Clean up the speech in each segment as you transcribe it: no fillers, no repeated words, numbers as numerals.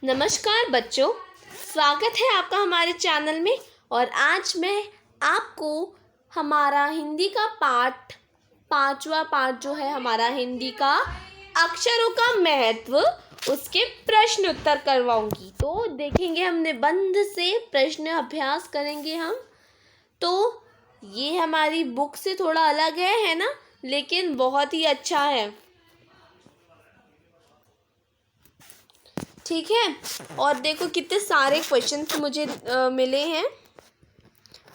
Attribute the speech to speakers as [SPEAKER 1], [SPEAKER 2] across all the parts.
[SPEAKER 1] नमस्कार बच्चों, स्वागत है आपका हमारे चैनल में। और आज मैं आपको हमारा हिंदी का पांचवा पाठ जो है हमारा हिंदी का अक्षरों का महत्व, उसके प्रश्न उत्तर करवाऊंगी। तो देखेंगे, हम निबंध से प्रश्न अभ्यास करेंगे हम। तो ये हमारी बुक से थोड़ा अलग है ना, लेकिन बहुत ही अच्छा है, ठीक है। और देखो कितने सारे क्वेश्चंस मुझे मिले हैं।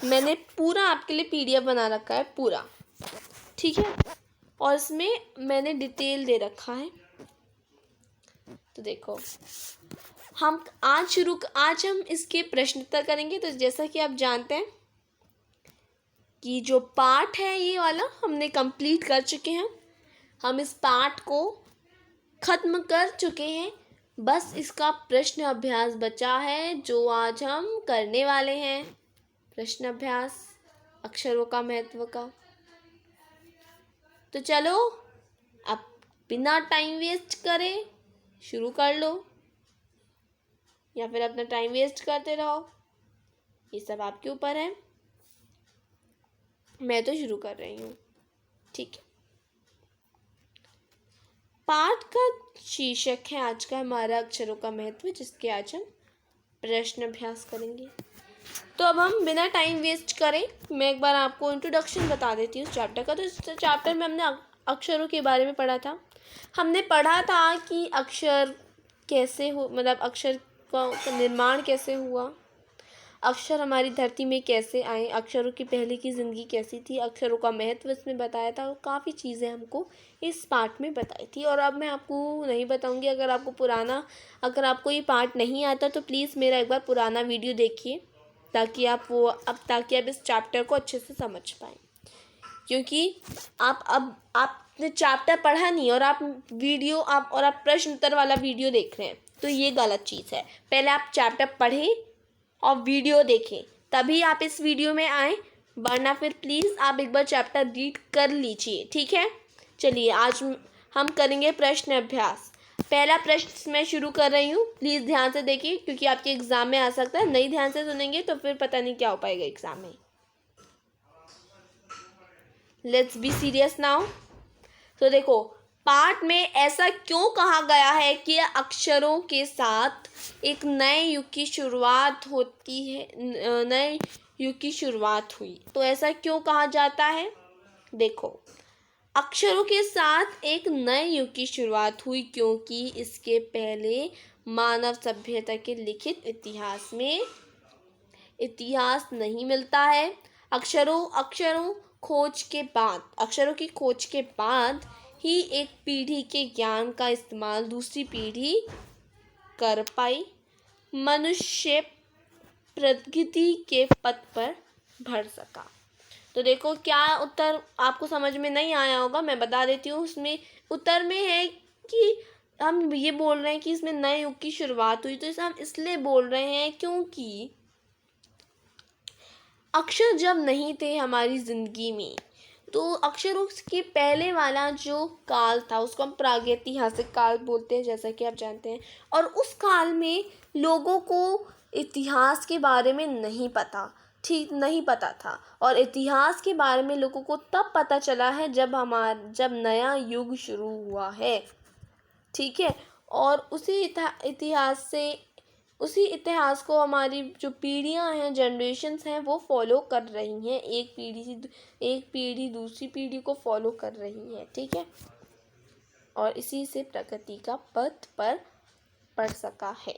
[SPEAKER 1] मैंने पूरा आपके लिए पीडीएफ बना रखा है पूरा, ठीक है। और इसमें मैंने डिटेल दे रखा है। तो देखो, आज हम इसके प्रश्न उत्तर करेंगे। तो जैसा कि आप जानते हैं कि जो पाठ है ये वाला हमने कंप्लीट कर चुके हैं। हम इस पाठ को ख़त्म कर चुके हैं, बस इसका प्रश्न अभ्यास बचा है जो आज हम करने वाले हैं। प्रश्न अभ्यास अक्षरों का महत्व का। तो चलो अब बिना टाइम वेस्ट करे शुरू कर लो, या फिर अपना टाइम वेस्ट करते रहो, ये सब आपके ऊपर है। मैं तो शुरू कर रही हूँ, ठीक है। पाठ का शीर्षक है आज का हमारा अक्षरों का महत्व, जिसके आज हम प्रश्न अभ्यास करेंगे। तो अब हम बिना टाइम वेस्ट करें, मैं एक बार आपको इंट्रोडक्शन बता देती हूँ इस चैप्टर का। तो इस चैप्टर में हमने अक्षरों के बारे में पढ़ा था। हमने पढ़ा था कि अक्षर कैसे हो, मतलब अक्षर का निर्माण कैसे हुआ, अक्षर हमारी धरती में कैसे आए, अक्षरों की पहले की ज़िंदगी कैसी थी, अक्षरों का महत्व इसमें बताया था। और काफ़ी चीज़ें हमको इस पाठ में बताई थी। और अब मैं आपको नहीं बताऊंगी। अगर आपको ये पाठ नहीं आता तो प्लीज़ मेरा एक बार पुराना वीडियो देखिए, ताकि आप इस चैप्टर को अच्छे से समझ पाएँ। क्योंकि आपने चैप्टर पढ़ा नहीं और आप प्रश्न उत्तर वाला वीडियो देख रहे हैं, तो ये गलत चीज़ है। पहले आप चैप्टर पढ़ें और वीडियो देखें, तभी आप इस वीडियो में आए, वरना फिर प्लीज़ आप एक बार चैप्टर रीड कर लीजिए, ठीक है। चलिए आज हम करेंगे प्रश्न अभ्यास। पहला प्रश्न मैं शुरू कर रही हूँ, प्लीज़ ध्यान से देखिए, क्योंकि आपके एग्ज़ाम में आ सकता है। नहीं ध्यान से सुनेंगे तो फिर पता नहीं क्या हो पाएगा एग्ज़ाम में। Let's be serious now. तो देखो, पाठ में ऐसा क्यों कहा गया है कि अक्षरों के साथ एक नए युग की शुरुआत होती है, नए युग की शुरुआत हुई। तो ऐसा क्यों कहा जाता है? देखो, अक्षरों के साथ एक नए युग की शुरुआत हुई क्योंकि इसके पहले मानव सभ्यता के लिखित इतिहास में इतिहास नहीं मिलता है। अक्षरों की खोज के बाद ही एक पीढ़ी के ज्ञान का इस्तेमाल दूसरी पीढ़ी कर पाई। मनुष्य प्रगति के पथ पर बढ़ सका। तो देखो, क्या उत्तर आपको समझ में नहीं आया होगा, मैं बता देती हूँ। उसमें उत्तर में है कि हम ये बोल रहे हैं कि इसमें नए युग की शुरुआत हुई। तो इसे हम इसलिए बोल रहे हैं क्योंकि अक्षर जब नहीं थे हमारी ज़िंदगी में, तो अक्षरों के पहले वाला जो काल था उसको हम प्रागैतिहासिक काल बोलते हैं, जैसा कि आप जानते हैं। और उस काल में लोगों को इतिहास के बारे में नहीं पता था। और इतिहास के बारे में लोगों को तब पता चला है जब नया युग शुरू हुआ है, ठीक है। और उसी इतिहास को हमारी जो पीढ़ियां हैं, जनरेशन्स हैं, वो फॉलो कर रही हैं। एक पीढ़ी दूसरी पीढ़ी को फॉलो कर रही है, ठीक है। और इसी से प्रगति का पथ पर बढ़ सका है।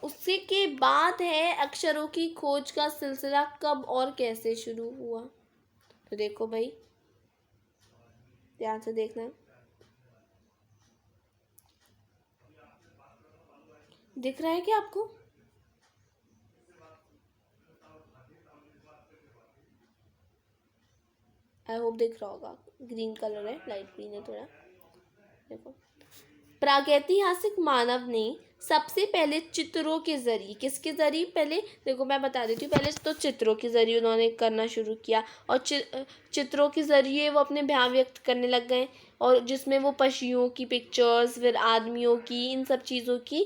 [SPEAKER 1] उसी के बाद है अक्षरों की खोज का सिलसिला कब और कैसे शुरू हुआ। तो देखो भाई, ध्यान से देखना। दिख रहा है क्या आपको? आई होप दिख रहा होगा। ग्रीन कलर है, लाइट ग्रीन है थोड़ा। देखो, प्रागैतिहासिक मानव ने सबसे पहले चित्रों के जरिए, किसके जरिए? पहले देखो मैं बता देती हूँ। पहले तो चित्रों के जरिए उन्होंने करना शुरू किया, और चित्रों के जरिए वो अपने भाव व्यक्त करने लग गए, और जिसमें वो पक्षियों की पिक्चर्स, फिर आदमियों की, इन सब चीज़ों की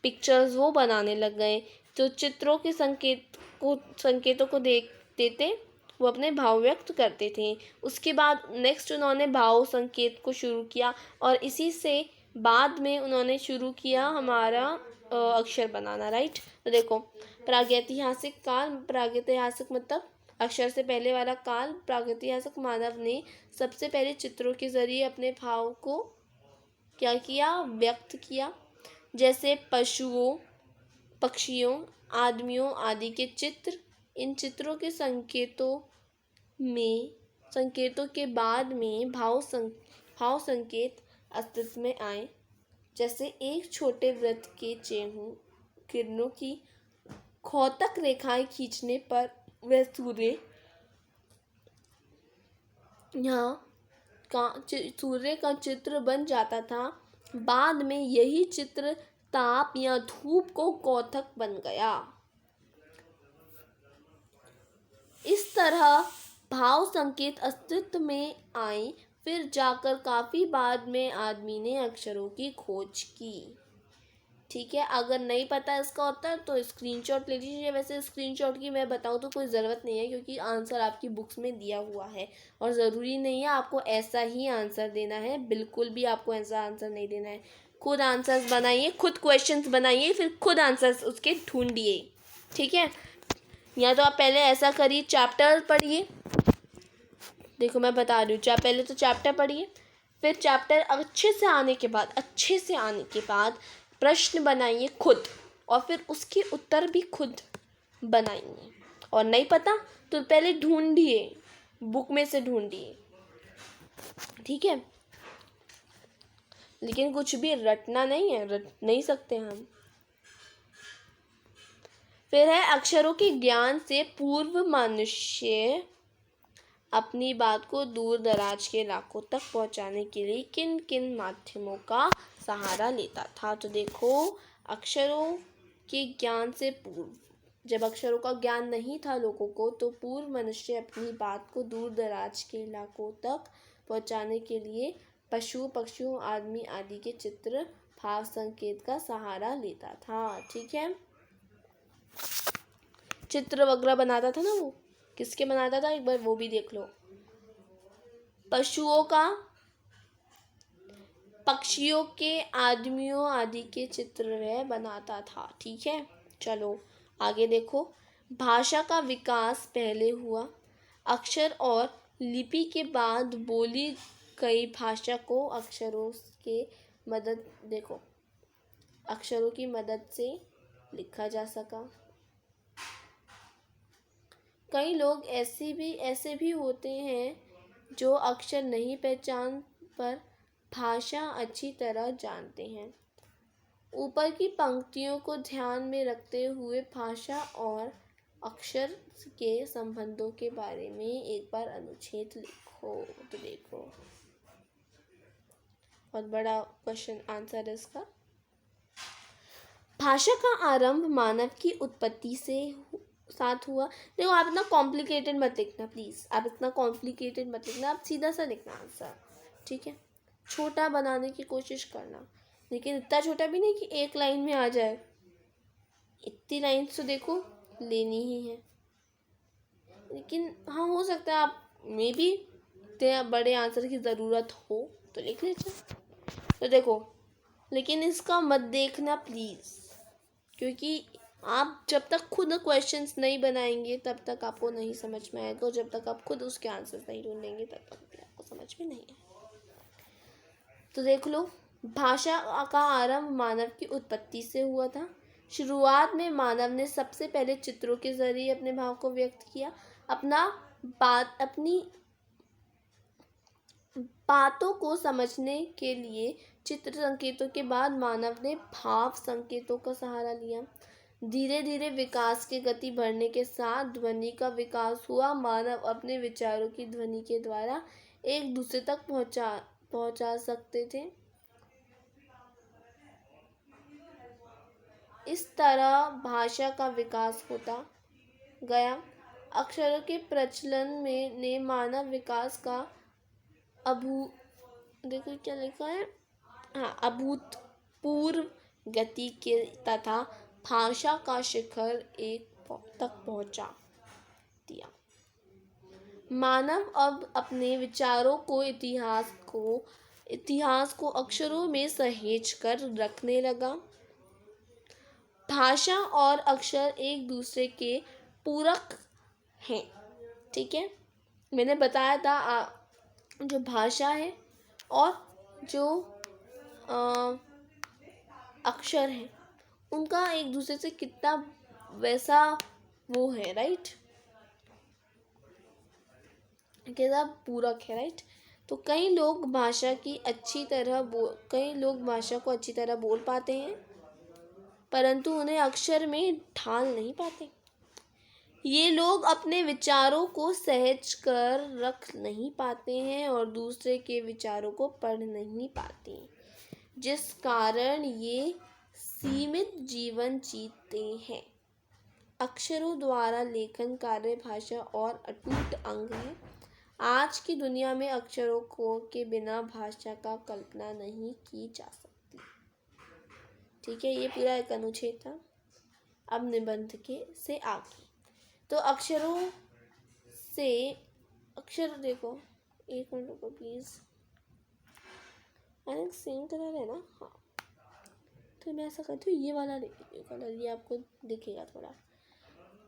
[SPEAKER 1] पिक्चर्स वो बनाने लग गए। तो चित्रों के संकेतों को देख देते वो अपने भाव व्यक्त करते थे। उसके बाद नेक्स्ट उन्होंने भाव संकेत को शुरू किया और इसी से बाद में उन्होंने शुरू किया हमारा अक्षर बनाना, राइट। तो देखो, प्रागैतिहासिक काल, प्रागैतिहासिक मतलब अक्षर से पहले वाला काल। प्रागैतिहासिक मानव ने सबसे पहले चित्रों के जरिए अपने भाव को क्या किया, व्यक्त किया। जैसे पशुओं, पक्षियों, आदमियों आदि के चित्र। इन चित्रों के संकेतों के बाद में भाव संकेत अस्तित्व में आए। जैसे एक छोटे वृत्त के किरणों की खौतक रेखाएं खींचने पर वह सूर्य का चित्र बन जाता था। बाद में यही चित्र ताप या धूप को कौतक बन गया। इस तरह भाव संकेत अस्तित्व में आए। फिर जाकर काफी बाद में आदमी ने अक्षरों की खोज की। ठीक है, अगर नहीं पता इसका उत्तर तो स्क्रीनशॉट ले लीजिए। वैसे स्क्रीनशॉट की मैं बताऊं तो कोई ज़रूरत नहीं है, क्योंकि आंसर आपकी बुक्स में दिया हुआ है और ज़रूरी नहीं है आपको ऐसा ही आंसर देना है। बिल्कुल भी आपको ऐसा आंसर नहीं देना है। खुद आंसर्स बनाइए, खुद क्वेश्चंस बनाइए, फिर खुद आंसर्स उसके ढूंढिए। ठीक है, या तो आप पहले ऐसा करिए, चैप्टर पढ़िए। देखो मैं बता रही हूँ, पहले तो चैप्टर पढ़िए, फिर चैप्टर अच्छे से आने के बाद प्रश्न बनाइए खुद, और फिर उसके उत्तर भी खुद बनाइए। और नहीं पता तो पहले ढूंढिए, बुक में से ढूंढिए। ठीक है, लेकिन कुछ भी रटना नहीं है, रट नहीं सकते हम। फिर है अक्षरों के ज्ञान से पूर्व मनुष्य अपनी बात को दूर दराज के इलाकों तक पहुंचाने के लिए किन किन माध्यमों का सहारा लेता था। तो देखो, अक्षरों के ज्ञान से पूर्व, जब अक्षरों का ज्ञान नहीं था लोगों को, तो पूर्व मनुष्य अपनी बात को दूर दराज के इलाकों तक पहुंचाने के लिए पशु पक्षियों आदमी आदि के चित्र भाव संकेत का सहारा लेता था। ठीक है, चित्र वगैरह बनाता था ना, वो किसके बनाता था एक बार वो भी देख लो। पशुओं का, पक्षियों के, आदमियों आदि के चित्र वह बनाता था। ठीक है, चलो आगे देखो। भाषा का विकास पहले हुआ। अक्षर और लिपि के बाद बोली गई भाषा को अक्षरों की मदद से लिखा जा सका। कई लोग ऐसे भी होते हैं जो अक्षर नहीं पहचान पर भाषा अच्छी तरह जानते हैं। ऊपर की पंक्तियों को ध्यान में रखते हुए भाषा और अक्षर के संबंधों के बारे में एक बार अनुच्छेद लिखो। तो देखो, बहुत बड़ा क्वेश्चन आंसर है इसका। भाषा का आरंभ मानव की उत्पत्ति से साथ हुआ। देखो, आप इतना कॉम्प्लिकेटेड मत लिखना प्लीज़, आप सीधा सा लिखना आंसर। ठीक है, छोटा बनाने की कोशिश करना, लेकिन इतना छोटा भी नहीं कि एक लाइन में आ जाए। इतनी लाइन्स तो देखो लेनी ही है। लेकिन हाँ, हो सकता है आप मे बी इतने बड़े आंसर की ज़रूरत हो तो लिख लीजिए। तो देखो, लेकिन इसका मत देखना प्लीज़, क्योंकि आप जब तक खुद क्वेश्चंस नहीं बनाएंगे तब तक आपको नहीं समझ में आएगा, और जब तक आप खुद उसके आंसर्स नहीं ढूंढेंगे तब तक भी आपको समझ में नहीं आएगा। तो देख लो, भाषा का आरंभ मानव की उत्पत्ति से हुआ था। शुरुआत में मानव ने सबसे पहले चित्रों के जरिए अपने भाव को व्यक्त किया। अपनी बातों को समझने के लिए चित्र संकेतों के बाद मानव ने भाव संकेतों का सहारा लिया। धीरे धीरे विकास की गति बढ़ने के साथ ध्वनि का विकास हुआ। मानव अपने विचारों की ध्वनि के द्वारा एक दूसरे तक पहुंचा सकते थे। इस तरह भाषा का विकास होता गया। अक्षरों के प्रचलन ने मानव विकास का देखो क्या लिखा है, अभूतपूर्व गति के तथा भाषा का शिखर एक तक पहुंचा दिया। मानव अब अपने विचारों को इतिहास को अक्षरों में सहेज कर रखने लगा। भाषा और अक्षर एक दूसरे के पूरक हैं। ठीक है, मैंने बताया था जो भाषा है और जो अक्षर है उनका एक दूसरे से कितना वैसा वो है, राइट, कैसा पूरक है, राइट। तो कई लोग भाषा को अच्छी तरह बोल पाते हैं, परंतु उन्हें अक्षर में ढाल नहीं पाते। ये लोग अपने विचारों को सहज कर रख नहीं पाते हैं और दूसरे के विचारों को पढ़ नहीं पाते, जिस कारण ये सीमित जीवन जीते हैं। अक्षरों द्वारा लेखन कार्य भाषा और अटूट अंग है। आज की दुनिया में अक्षरों के बिना भाषा का कल्पना नहीं की जा सकती। ठीक है, ये पूरा एक अनुच्छेद था। अब निबंध से आगे तो अक्षर देखो, एक मिनट रुको प्लीज, सेम कलर है ना, हाँ, तो मैं ऐसा करती हूँ, ये वाला कलर ये आपको दिखेगा थोड़ा।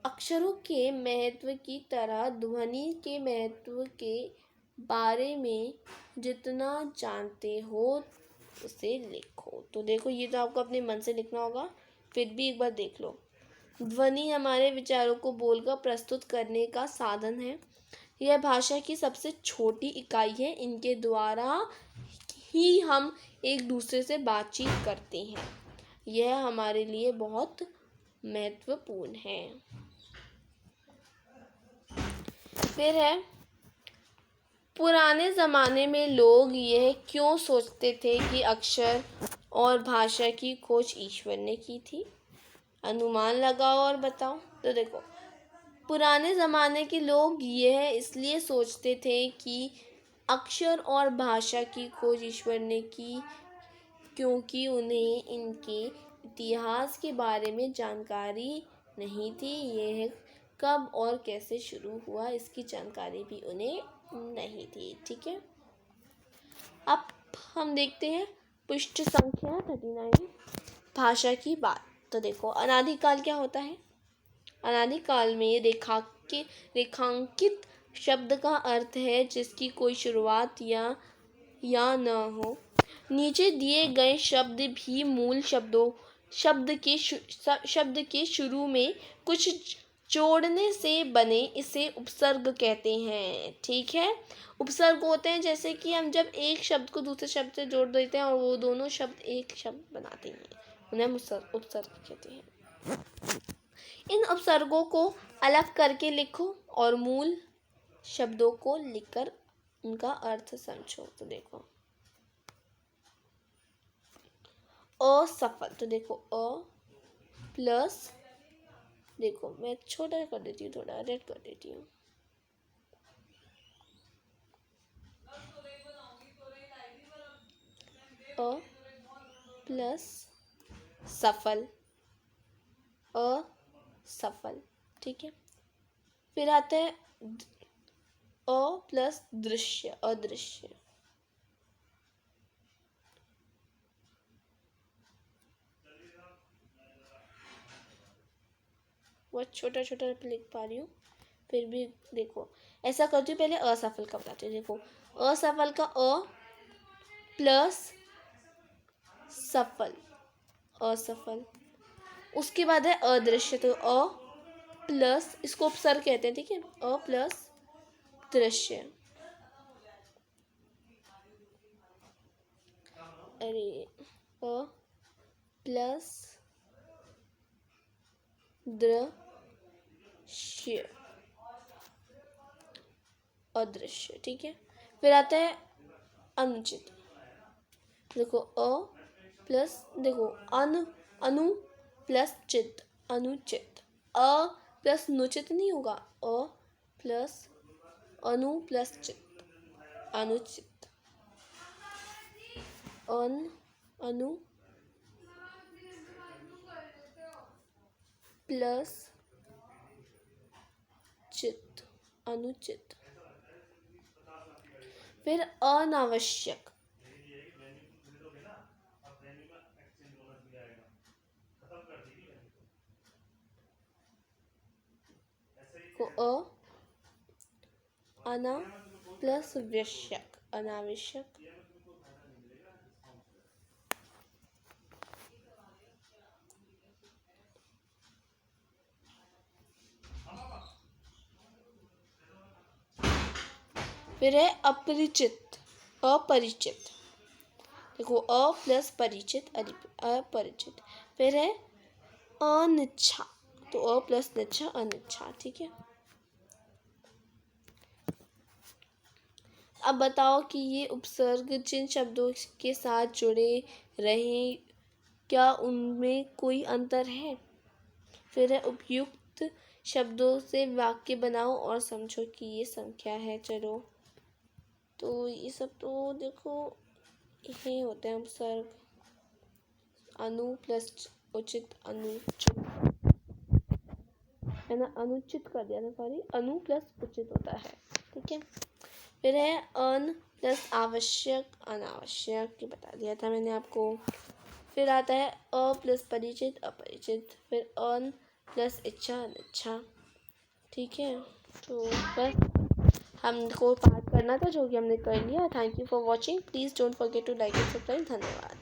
[SPEAKER 1] अक्षरों के महत्व की तरह ध्वनि के महत्व के बारे में जितना जानते हो उसे लिखो। तो देखो, ये तो आपको अपने मन से लिखना होगा, फिर भी एक बार देख लो। ध्वनि हमारे विचारों को बोलकर प्रस्तुत करने का साधन है। यह भाषा की सबसे छोटी इकाई है। इनके द्वारा ही हम एक दूसरे से बातचीत करते हैं। यह हमारे लिए बहुत महत्वपूर्ण है। फिर है, पुराने ज़माने में लोग यह क्यों सोचते थे कि अक्षर और भाषा की खोज ईश्वर ने की थी? अनुमान लगाओ और बताओ। तो देखो, पुराने ज़माने के लोग यह इसलिए सोचते थे कि अक्षर और भाषा की खोज ईश्वर ने की, क्योंकि उन्हें इनके इतिहास के बारे में जानकारी नहीं थी। यह कब और कैसे शुरू हुआ इसकी जानकारी भी उन्हें नहीं थी। ठीक है, अब हम देखते हैं पृष्ठ संख्या 39, भाषा की बात। तो देखो, अनादिकाल क्या होता है? अनादिकाल में रेखांकित शब्द का अर्थ है जिसकी कोई शुरुआत या न हो। नीचे दिए गए शब्द भी मूल शब्द के शुरू में कुछ जोड़ने से बने, इसे उपसर्ग कहते हैं। ठीक है, उपसर्ग होते हैं जैसे कि हम जब एक शब्द को दूसरे शब्द से जोड़ देते हैं और वो दोनों शब्द एक शब्द बनाते हैं, उन्हें उपसर्ग कहते हैं। इन उपसर्गों को अलग करके लिखो और मूल शब्दों को लिखकर उनका अर्थ समझो। तो देखो, असफल। तो देखो, अ प्लस, देखो मैं छोटा कर देती हूँ, थोड़ा रेड कर देती हूँ। अ प्लस सफल, असफल। ठीक है, फिर आता है अ प्लस दृश्य, अदृश्य। बहुत छोटा छोटा लिख पा रही हूँ, फिर भी देखो ऐसा करती हूँ। पहले असफल का बताती हूँ। देखो, असफल का अ प्लस सफल, असफल। उसके बाद है अदृश्य, तो अ प्लस, इसको उपसर्ग कहते हैं। ठीक है, अ प्लस दृश्य, अरे अ प्लस दृश्य, अदृश्य। ठीक है, फिर आता है अनुचित। देखो, अ प्लस, देखो अनु प्लस चित, अनुचित। अ प्लस नुचित नहीं होगा, अ प्लस अनु प्लस चित, अनुचित। अनु प्लस चित अनुचित, फिर अनावश्यक को अना प्लस वश्यक अनावश्यक, फिर है अपरिचित अपरिचित, देखो अ प्लस परिचित अपरिचित, फिर है अनिच्छा, तो अ प्लस निच्छा अनिच्छा। ठीक है, अब बताओ कि ये उपसर्ग जिन शब्दों के साथ जुड़े रहें क्या उनमें कोई अंतर है। फिर है उपयुक्त शब्दों से वाक्य बनाओ और समझो कि ये संख्या है। चलो, तो ये सब तो देखो ये होते हैं उपसर्ग, अनु प्लस उचित अनुचित है ना, अनुचित कर दिया था, सॉरी, अनु प्लस उचित होता है। ठीक है, फिर है अन प्लस आवश्यक अनावश्यक, ये बता दिया था मैंने आपको। फिर आता है अ प्लस परिचित अपरिचित, फिर अन प्लस इच्छा अनिच्छा। ठीक है, तो बस हमको पाठ करना था जो कि हमने कर लिया। Thank you for watching, please don't forget to like and subscribe. धन्यवाद।